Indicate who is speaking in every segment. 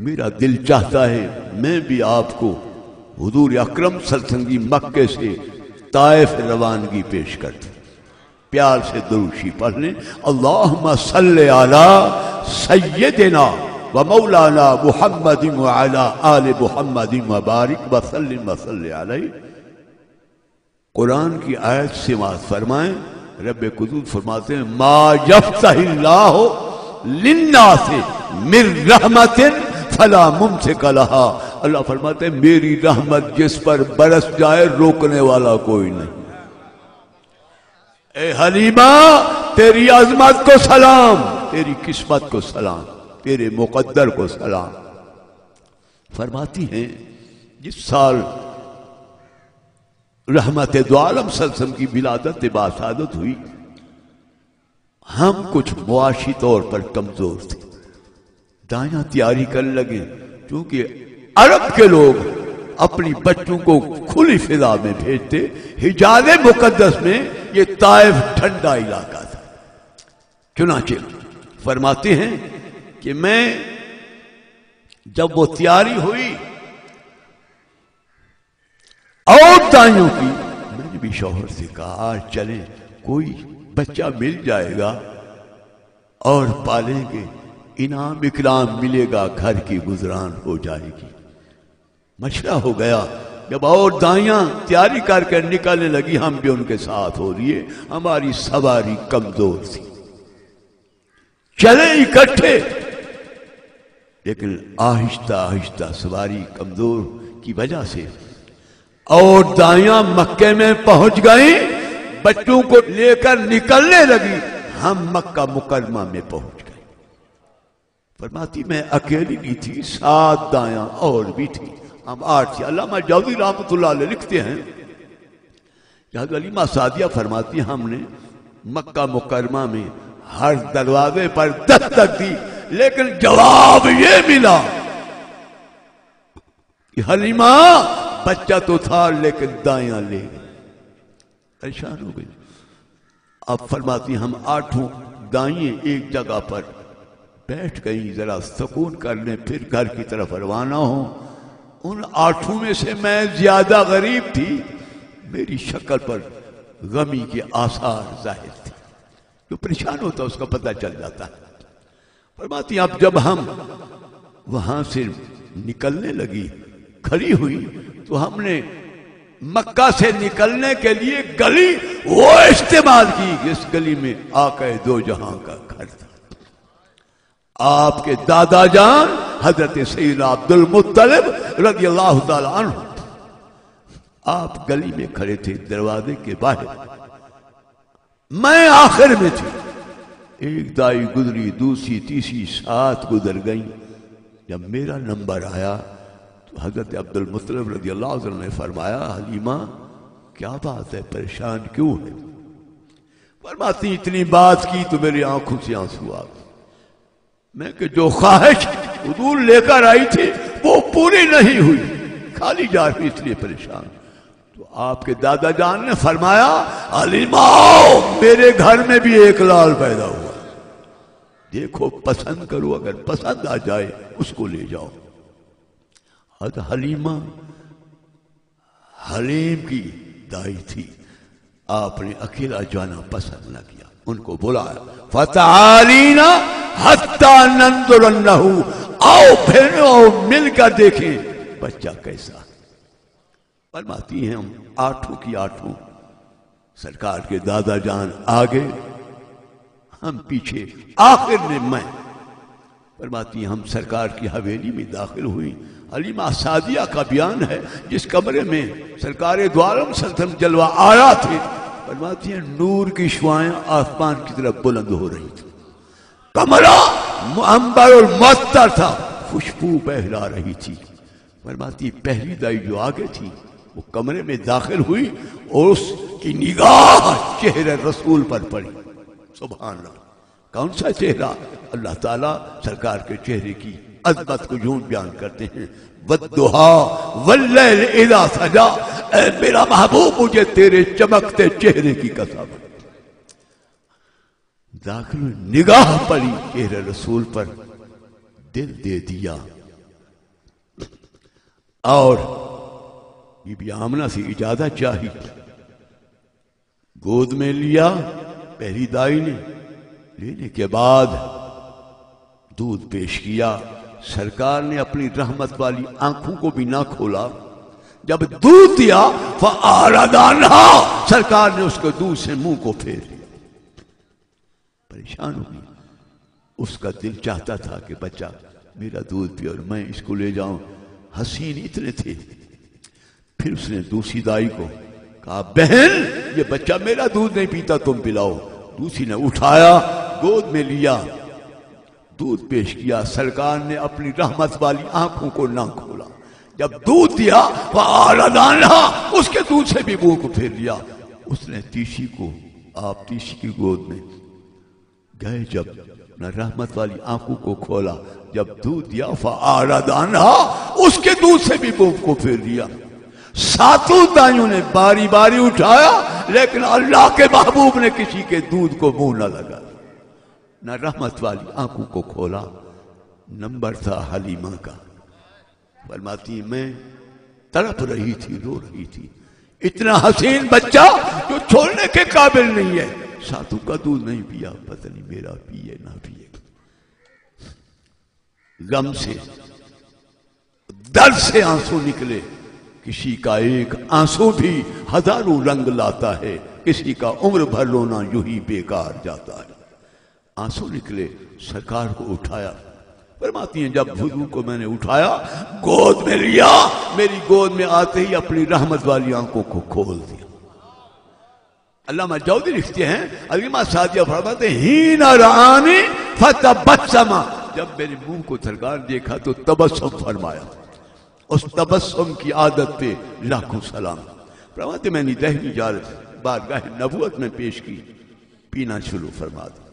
Speaker 1: میرا دل چاہتا ہے میں بھی آپ کو حضور اکرم صلی اللہ علیہ وسلم کی مکے سے طائف روانگی پیش کر دوں. پیار سے دروشی پڑھ لیں. اللہم صلی علی سیدنا و مولانا محمد وعلی آل محمد وبارک وسلم وصلی علیہ. قرآن کی آیت سے سماعت فرمائیں. رب قدوس فرماتے ہیں ما یفتح اللہ للناس من رحمت فلا ممسک لہا. اللہ فرماتے ہیں میری رحمت جس پر برس جائے روکنے والا کوئی نہیں. اے حلیمہ تیری عظمت کو سلام، تیری قسمت کو سلام، تیرے مقدر کو سلام. فرماتی ہیں جس سال رحمت دو عالم صلی اللہ علیہ وسلم کی ولادت باسعادت ہوئی، ہم کچھ معاشی طور پر کمزور تھے. دائیاں تیاری کرنے لگے کیونکہ عرب کے لوگ اپنی بچوں کو کھلی فضا میں بھیجتے. حجاز مقدس میں یہ طائف ٹھنڈا علاقہ تھا. چنانچہ فرماتے ہیں کہ میں جب وہ تیاری ہوئی اور دائیوں کی، میں نے بھی شوہر سے کہا آج چلیں کوئی بچہ مل جائے گا اور پالیں گے، انعام اکرام ملے گا، گھر کی گزران ہو جائے گی. مشورہ ہو گیا. جب اور دائیاں تیاری کر کے نکلنے لگی ہم بھی ان کے ساتھ ہو لیے. ہماری سواری کمزور تھی، چلے اکٹھے لیکن آہستہ آہستہ سواری کمزور کی وجہ سے اور دائیاں مکے میں پہنچ گئیں. بچوں کو لے کر نکلنے لگی، ہم مکہ مکرمہ میں پہنچ گئے. فرماتی میں اکیلی نہیں تھی، 7 دائیاں اور بھی تھی، ہم 8 تھے. علامہ جوزی رحمۃ اللہ علیہ لکھتے ہیں، جہاں علیمہ سعدیہ فرماتی ہیں ہم نے مکہ مکرمہ میں ہر دروازے پر دستک دی لیکن جواب یہ ملا کہ حلیمہ بچہ تو تھا لیکن دائیاں لے گئے. پریشان ہو گئی. اب فرماتی ہم 8 دائیں ایک جگہ پر بیٹھ گئی ذرا سکون کرنے، پھر گھر کی طرف روانہ ہوں. ان 8 میں سے میں زیادہ غریب تھی، میری شکل پر غمی کے آثار ظاہر تھے. جو پریشان ہوتا اس کا پتہ چل جاتا ہے. فرماتی اب جب ہم وہاں سے نکلنے لگی، کھڑی ہوئی تو ہم نے مکہ سے نکلنے کے لیے گلی وہ استعمال کی کہ اس گلی میں آقا دو جہاں کا گھر تھا. آپ کے دادا جان حضرت سیدنا عبد المطلب رضی اللہ تعالی عنہ، آپ گلی میں کھڑے تھے دروازے کے باہر، میں آخر میں تھی. ایک دائی گزری، دوسری، تیسری، 7 گزر گئیں. جب میرا نمبر آیا تو حضرت عبد المطلب رضی اللہ عنہ نے فرمایا حلیمہ کیا بات ہے، پریشان کیوں ہے؟ فرماتی اتنی بات کی تو میری آنکھوں سے آنسو آ گئے. میں کہ جو خواہش حضور لے کر آئی تھی وہ پوری نہیں ہوئی، خالی جا رہی، اس لیے پریشان. تو آپ کے دادا جان نے فرمایا حلیمہ میرے گھر میں بھی ایک لال پیدا ہوا، دیکھو پسند کرو، اگر پسند آ جائے اس کو لے جاؤ. حضرت حلیمہ حلیم کی دائی تھی، آپ نے اکیلا جانا پسند نہ کیا، ان کو بلایا فتعالینا حتی ننظرنہ، آؤ بہنوں آؤ مل کر دیکھیں بچہ کیسا. فرماتی ہیں ہم 8 کی 8 سرکار کے دادا جان آگے، ہم پیچھے، آخر میں میں. فرماتی ہیں ہم سرکار کی حویلی میں داخل ہوئی. حلیمہ سعدیہ کا بیان ہے جس کمرے میں سرکار دو عالم صلی اللہ علیہ وسلم جلوہ آرا تھے، فرماتی ہیں نور کی شعائیں آسمان کی طرف بلند ہو رہی تھی. کمرہ عنبر المعطر تھا، خوشبو بہلا رہی تھی. فرماتی پہلی دائی جو آگے تھی وہ کمرے میں داخل ہوئی اور اس کی نگاہ چہرے رسول پر پڑی. سبحان اللہ، کون سا چہرہ؟ اللہ تعالیٰ سرکار کے چہرے کی عظمت کو یوں بیان کرتے ہیں وَالضُّحَىٰ وَاللَّيْلِ إِذَا سَجَىٰ، اے میرا محبوب مجھے تیرے چمکتے چہرے کی قسم. داخل نگاہ پڑی چہرے رسول پر، دل دے دیا اور بی بی آمنہ سے اجازت چاہی، گود میں لیا پہلی دائی نے، لینے کے بعد دودھ پیش کیا. سرکار نے اپنی رحمت والی آنکھوں کو بھی نہ کھولا. جب دودھ دیا فَأَعْرَضَ عَنْهَا، سرکار نے اس کے دودھ سے منہ کو پھیر لیا. پریشان ہو گئی. اس کا دل چاہتا تھا کہ بچہ میرا دودھ پی اور میں اس کو لے جاؤں. حسین اتنے تھے. پھر اس نے دوسری دائی کو کہا بہن یہ بچہ میرا دودھ نہیں پیتا تم پلاؤ. دوسری نے اٹھایا گود میں لیا دودھ پیش کیا. سرکار نے اپنی رحمت والی آنکھوں کو نہ کھولا. جب دودھ دیا فَأَعْرَضَ عَنْهَا، اس کے دودھ سے بھی منہ کو پھیر لیا. اس نے تیشی کو آپ تیشی کی گود میں گئے. جب نہ رحمت والی آنکھوں کو کھولا، جب دودھ دیا فَأَعْرَضَ عَنْهَا، اس کے دودھ سے بھی منہ کو پھیر لیا. ساتوں دائیوں نے باری باری اٹھایا، لیکن اللہ کے محبوب نے کسی کے دودھ کو منہ نہ لگا، نہ رحمت والی آنکھوں کو کھولا. نمبر تھا حلیمہ کا. فرماتی میں تڑپ رہی تھی، رو رہی تھی. اتنا حسین بچہ جو چھوڑنے کے قابل نہیں ہے، ساتوں کا دودھ نہیں پیا، پتہ نہیں میرا پیے نہ پیے. غم سے درد سے آنسو نکلے. کسی کا ایک آنسو بھی ہزاروں رنگ لاتا ہے، کسی کا عمر بھر رونا یوں ہی بیکار جاتا ہے. آنسو نکلے. سرکار کو اٹھایا. فرماتی ہیں جب حضور کو میں نے اٹھایا گود میں لیا، میری گود میں آتے ہی اپنی رحمت والی آنکھوں کو کھول دیا. علامہ جودی لکھتے ہیں، علیمہ سعدیہ فرماتے ہیں ہین رآنی فتبسم، جب میرے منہ کو سرکار دیکھا تو تبسم فرمایا. اس تبسم کی عادت پہ لاکھوں سلام. فرماتے میں نے دہنی جانب بارگاہ نبوت میں پیش کی، پینا شروع فرما دیا.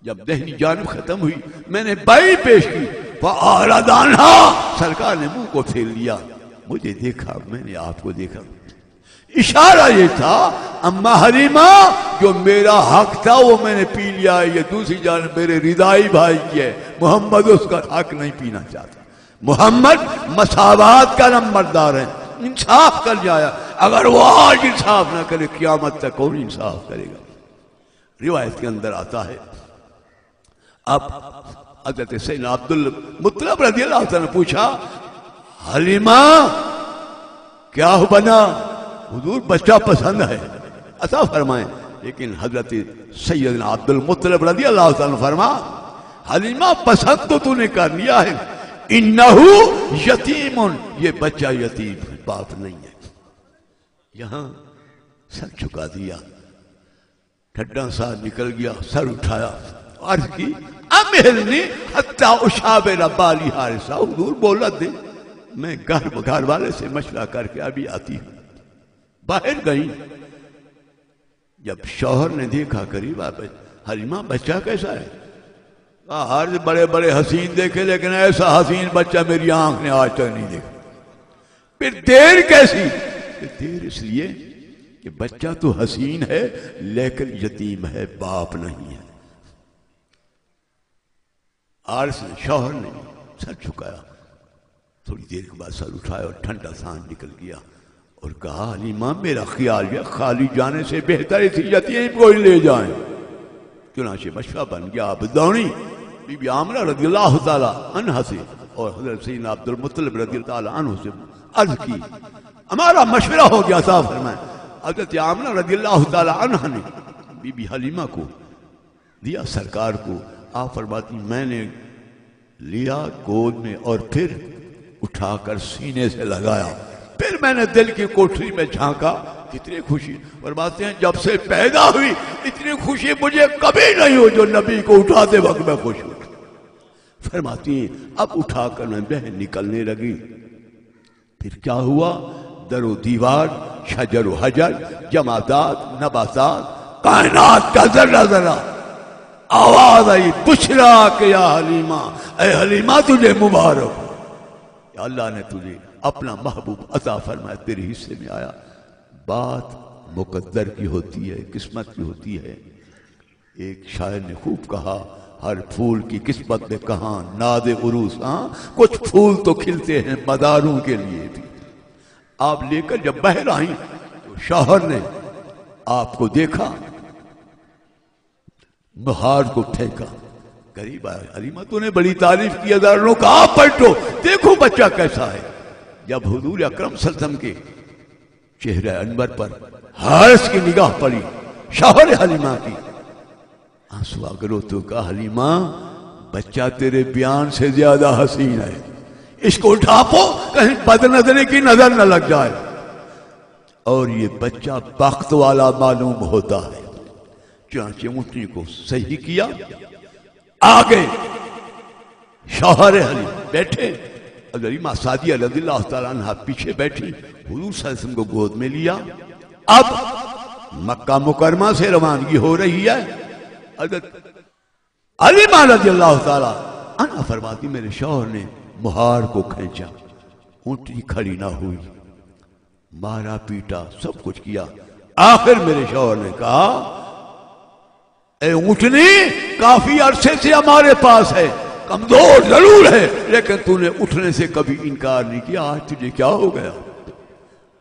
Speaker 1: جب دہنی جانب ختم ہوئی میں نے بائیں پیش کی. فَأَعْرَضَ عَنْهَا، سرکار نے منہ کو پھیر لیا. مجھے دیکھا، میں نے آپ کو دیکھا. اشارہ یہ تھا اما حلیمہ جو میرا حق تھا وہ میں نے پی لیا. یہ دوسری جانب میرے رضائی بھائی کی ہے، محمد اس کا حق نہیں پینا چاہتا. محمد مساوات کا نمبردار ہے، انصاف کر جایا. اگر وہ آج انصاف نہ کرے قیامت تک کون انصاف کرے گا. روایت کے اندر آتا ہے اب حضرت سیدنا عبد المطلب رضی اللہ عنہ نے پوچھا حلیمہ کیا بنا؟ حضور بچہ پسند ہے عطا فرمائیں. لیکن حضرت سیدنا عبد المطلب رضی اللہ عنہ فرما حلیمہ پسند تو نے کر لیا ہے، انہو یتیم، یہ بچہ یتیم ہے، باپ نہیں ہے. یہاں سر چکا دیا، ٹھڈا سا نکل گیا. سر اٹھایا، عرض کی امہلنی حتی اشابر بالی حارثہ، حضور بولت دے میں گھر والے سے مشورہ کر کے ابھی آتی ہوں. باہر گئی. جب شوہر نے دیکھا قریب حلیمہ بچہ کیسا ہے؟ ہر بڑے بڑے حسین دیکھے لیکن ایسا حسین بچہ میری آنکھ نے آج تک نہیں دیکھا. پھر دیر کیسی؟ دیر اس لیے کہ بچہ تو حسین ہے لیکن یتیم ہے، باپ نہیں ہے. عارض نے شوہر نے سر جھکایا. تھوڑی دیر کے بعد سر اٹھایا اور ٹھنڈا سانس نکل گیا اور کہا حلیمہ میرا خیال ہے خالی جانے سے بہتر ہے یتیم کو ہی لے جائیں. چنانچہ مشورہ بن گیا. آپ دوڑی بی بی آمنہ رضی اللہ تعالی عنہ سے اور حضرت سیدنا عبد المطلب رضی اللہ تعالی عنہ سے عرض کی ہمارا مشورہ ہو گیا. صاحب فرمائیں حضرت آمنہ رضی اللہ تعالی عنہ نے بی بی حلیمہ کو دیا سرکار کو. آپ فرماتی میں نے لیا گود میں اور پھر اٹھا کر سینے سے لگایا. پھر میں نے دل کی کوٹری میں جھانکا، کتنی خوشی. فرماتے ہیں جب سے پیدا ہوئی اتنی خوشی مجھے کبھی نہیں ہو جو نبی کو اٹھاتے وقت میں خوش ہوں. فرماتی ہیں اب اٹھا کر میں بہن نکلنے لگی. پھر کیا ہوا؟ در و دیوار، شجر و حجر، جمادات، نباتات، کائنات کا ذرہ ذرہ آواز آئی بشرا کہ یا حلیمہ، اے حلیمہ تجھے مبارک ہو، یا اللہ نے تجھے اپنا محبوب عطا فرمایا، تیرے حصے میں آیا. بات مقدر کی ہوتی ہے، قسمت کی ہوتی ہے. ایک شاعر نے خوب کہا ہر پھول کی قسمت میں کہاں ناد عروس. ہاں کچھ پھول تو کھلتے ہیں مداروں کے لیے بھی. آپ لے کر جب باہر آئیں تو شوہر نے آپ کو دیکھا، مہار کو پھینکا، قریب آیا، حلیمہ تو نے بڑی تعریف کی، ہزاروں کا آپ پلٹو دیکھو بچہ کیسا ہے۔ جب حضور اکرم صلی اللہ علیہ وسلم کے چہرہ انور پر حارث کی نگاہ پڑی، شوہر حلیمہ کی، آنسو آگرو تو کہا حلیمہ بچہ تیرے بیان سے زیادہ حسین ہے، اس کو ڈھانپو کہیں بد نظری کی نظر نہ لگ جائے، اور یہ بچہ بخت والا معلوم ہوتا ہے۔ چنانچہ اونٹنی کو صحیح کیا، آگے شوہر حلیمہ بیٹھے، حلیمہ سعدیہ رضی اللہ تعالیٰ عنہ پیچھے بیٹھی، حضور صلی اللہ علیہ وسلم کو گود میں لیا۔ اب مکہ مکرمہ سے روانگی ہو رہی ہے۔ حضرت حلیمہ رضی اللہ تعالیٰ عنہ فرماتی میرے شوہر نے مہار کو کھینچا، اونٹنی کھڑی نہ ہوئی، مارا پیٹا سب کچھ کیا، آخر میرے شوہر نے کہا اے اونٹنی کافی عرصے سے ہمارے پاس ہے، کمزور ضرور ہے لیکن تو نے اٹھنے سے کبھی انکار نہیں کیا، آج تجھے کیا ہو گیا؟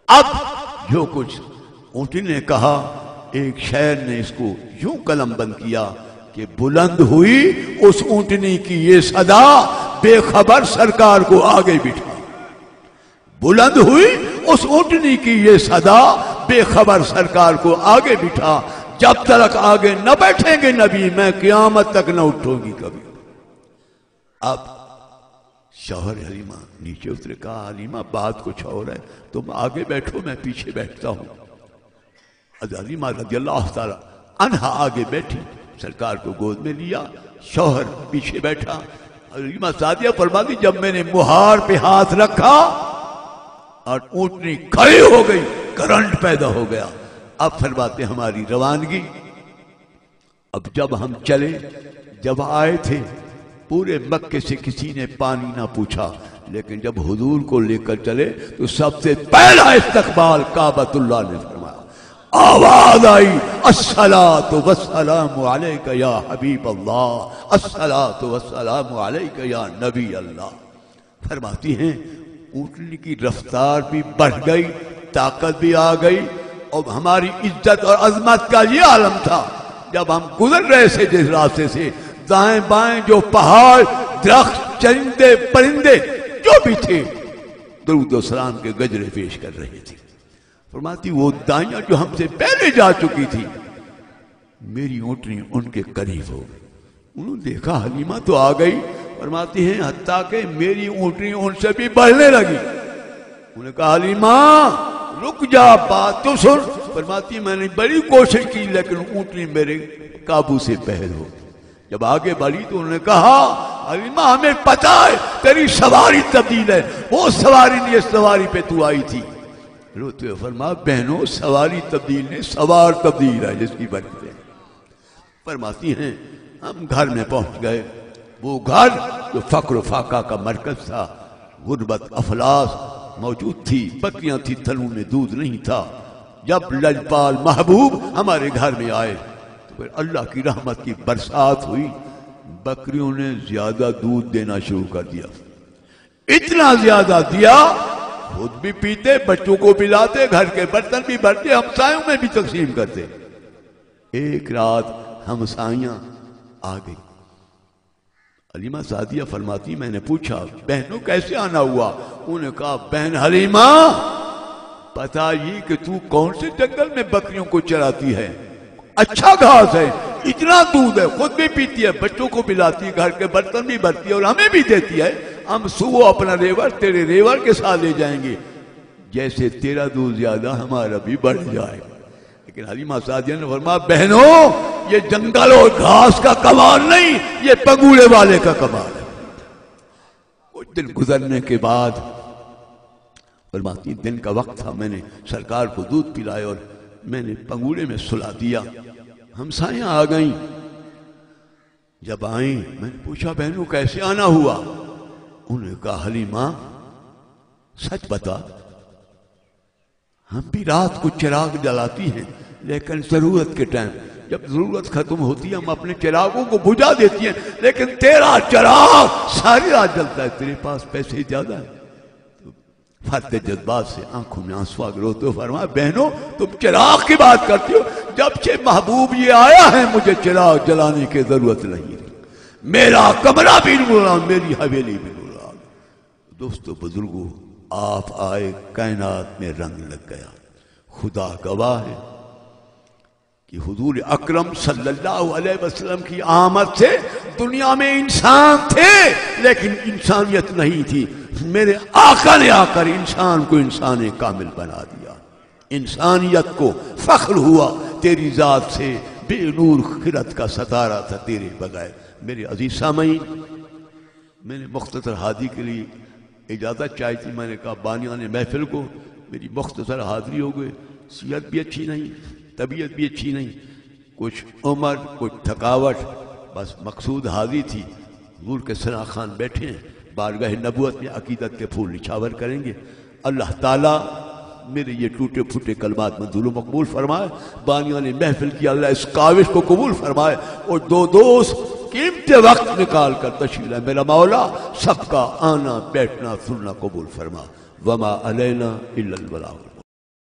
Speaker 1: اب جو کچھ اونٹنی نے کہا، ایک شاعر نے اس کو یوں قلم بند کیا کہ بلند ہوئی اس اونٹنی کی یہ صدا، بے خبر سرکار کو آگے بٹھا۔ بلند ہوئی اس اونٹنی کی یہ صدا، بے خبر سرکار کو آگے بٹھا، جب تک آگے نہ بیٹھیں گے نبی میں قیامت تک نہ اٹھوں گی کبھی۔ اب شوہر حلیمہ نیچے اترے، کہا حلیمہ بات کچھ اور ہے، تم آگے بیٹھو میں پیچھے بیٹھتا ہوں۔ حلیمہ رضی اللہ تعالیٰ عنہا آگے بیٹھی، سرکار کو گود میں لیا، شوہر پیچھے بیٹھا۔ حلیمہ سعدیہ فرماتی جب میں نے مہار پہ ہاتھ رکھا اور اونٹنی کھڑی ہو گئی، کرنٹ پیدا ہو گیا۔ اب فرماتے ہماری روانگی، اب جب ہم چلے، جب آئے تھے پورے مکے سے کسی نے پانی نہ پوچھا، لیکن جب حضور کو لے کر چلے تو سب سے پہلا استقبال کعبۃ اللہ نے فرمایا، آواز آئی الصلاۃ والسلام علیک یا حبیب اللہ، الصلاۃ والسلام علیک یا نبی اللہ۔ فرماتی ہیں اونٹنی کی رفتار بھی بڑھ گئی، طاقت بھی آ گئی، اور ہماری عزت اور عظمت کا یہ عالم تھا جب ہم گزر رہے تھے جس راستے سے، دائیں بائیں جو پہاڑ، درخت، چرندے، پرندے جو بھی تھے درود و سلام کے گجرے پیش کر رہے تھے۔ فرماتی وہ دائیاں جو ہم سے پہلے جا چکی تھی، میری اونٹنی ان کے قریب ہو گئی، انہوں نے دیکھا حلیمہ تو آ گئی، فرماتی ہیں حتیٰ کہ میری اونٹنی ان سے بھی بڑھنے لگی۔ انہوں نے کہا حلیمہ رک جا، بات تو سن۔ فرماتی میں نے بڑی کوشش کی لیکن اونٹنی میرے قابو سے باہر ہو گئی۔ جب آگے بڑھی تو انہوں نے کہا حلیمہ ہمیں پتا ہے تیری سواری تبدیل ہے، وہ سواری نہیں اس سواری پہ تو آئی تھی۔ روتے ہوئے فرما بہنوں سواری تبدیل نہیں، سوار تبدیل ہے جس کی برکت ہے۔ فرماتی ہیں ہم گھر میں پہنچ گئے، وہ گھر جو فقر و فاقہ کا مرکز تھا، غربت افلاس موجود تھی، بکریاں تھی، تھنوں میں دودھ نہیں تھا۔ جب لجپال محبوب ہمارے گھر میں آئے تو پھر اللہ کی رحمت کی برسات ہوئی، بکریوں نے زیادہ دودھ دینا شروع کر دیا، اتنا زیادہ دیا خود بھی پیتے، بچوں کو پلاتے، گھر کے برتن بھی بھرتے، ہمسایوں میں بھی تقسیم کرتے۔ ایک رات ہمسایاں آ گئی، حلیمہ سعدیہ فرماتی میں نے پوچھا بہنوں کیسے آنا ہوا؟ انہوں نے کہا بہن حلیمہ پتا یہ کہ تو کون سے جنگل میں بکریوں کو چراتی ہے، اچھا گھاس ہے، اتنا دودھ ہے، خود بھی پیتی ہے، بچوں کو پلاتی ہے، گھر کے برتن بھی بھرتی ہے اور ہمیں بھی دیتی ہے، ہم صبح اپنا ریوڑ تیرے ریوڑ کے ساتھ لے جائیں گے، جیسے تیرا دودھ زیادہ ہمارا بھی بڑھ جائے۔ لیکن حلیمہ سعدیہ نے فرمایا بہنوں یہ جنگل اور گھاس کا کمال نہیں، یہ پنگوڑے والے کا کمال ہے۔ کچھ دن گزرنے کے بعد فرماتی دن کا وقت تھا، میں نے سرکار کو دودھ پلایا اور میں نے پنگوڑے میں سلا دیا، ہمسایاں آ گئیں، جب آئیں میں نے پوچھا بہنوں کیسے آنا ہوا؟ انہوں نے کہا حلیمہ سچ بتا ہم بھی رات کو چراغ جلاتی ہیں لیکن ضرورت کے ٹائم جب ضرورت ختم ہوتی ہے ہم اپنے چراغوں کو بجھا دیتی ہیں، لیکن تیرا چراغ ساری رات جلتا ہے، تیرے پاس پیسے زیادہ ہیں۔ فرد جذبات سے آنکھوں میں آنسو آ گئے روتے فرمایا بہنوں تم چراغ کی بات کرتی ہو، جب سے محبوب یہ آیا ہے مجھے چراغ جلانے کی ضرورت نہیں، میرا کمرہ بھی نوران، میری حویلی بھی نوران۔ دوستو بزرگو، آپ آئے کائنات میں رنگ لگ گیا۔ خدا گواہ ہے کہ حضور اکرم صلی اللہ علیہ وسلم کی آمد سے دنیا میں انسان تھے لیکن انسانیت نہیں تھی، میرے آقا نے آ کر انسان کو انسان کامل بنا دیا، انسانیت کو فخر ہوا تیری ذات سے، بے نور خرد کا ستارہ تھا تیرے بغیر۔ میرے عزیز سامعین، میں نے مختصر حاضری کے لیے اجازت چاہی تھی، میں نے کہا بانیان محفل کو میری مختصر حاضری ہو گئی، صحت بھی اچھی نہیں، طبیعت بھی اچھی نہیں، کچھ عمر کچھ تھکاوٹ، بس مقصود حاضری تھی۔ حضور کے ثنا خان بیٹھے ہیں، بارگاہ نبوت میں عقیدت کے پھول نچھاور کریں گے۔ اللہ تعالیٰ میرے یہ ٹوٹے پھوٹے کلمات منظور و مقبول فرمائے، بانیان محفل کی اللہ اس کاوش کو قبول فرمائے، اور دو دوست قیمتی وقت نکال کر تشریف لائے۔ میرا مولا سب کا آنا بیٹھنا سننا قبول فرما۔ وما علینا الا البلاغ۔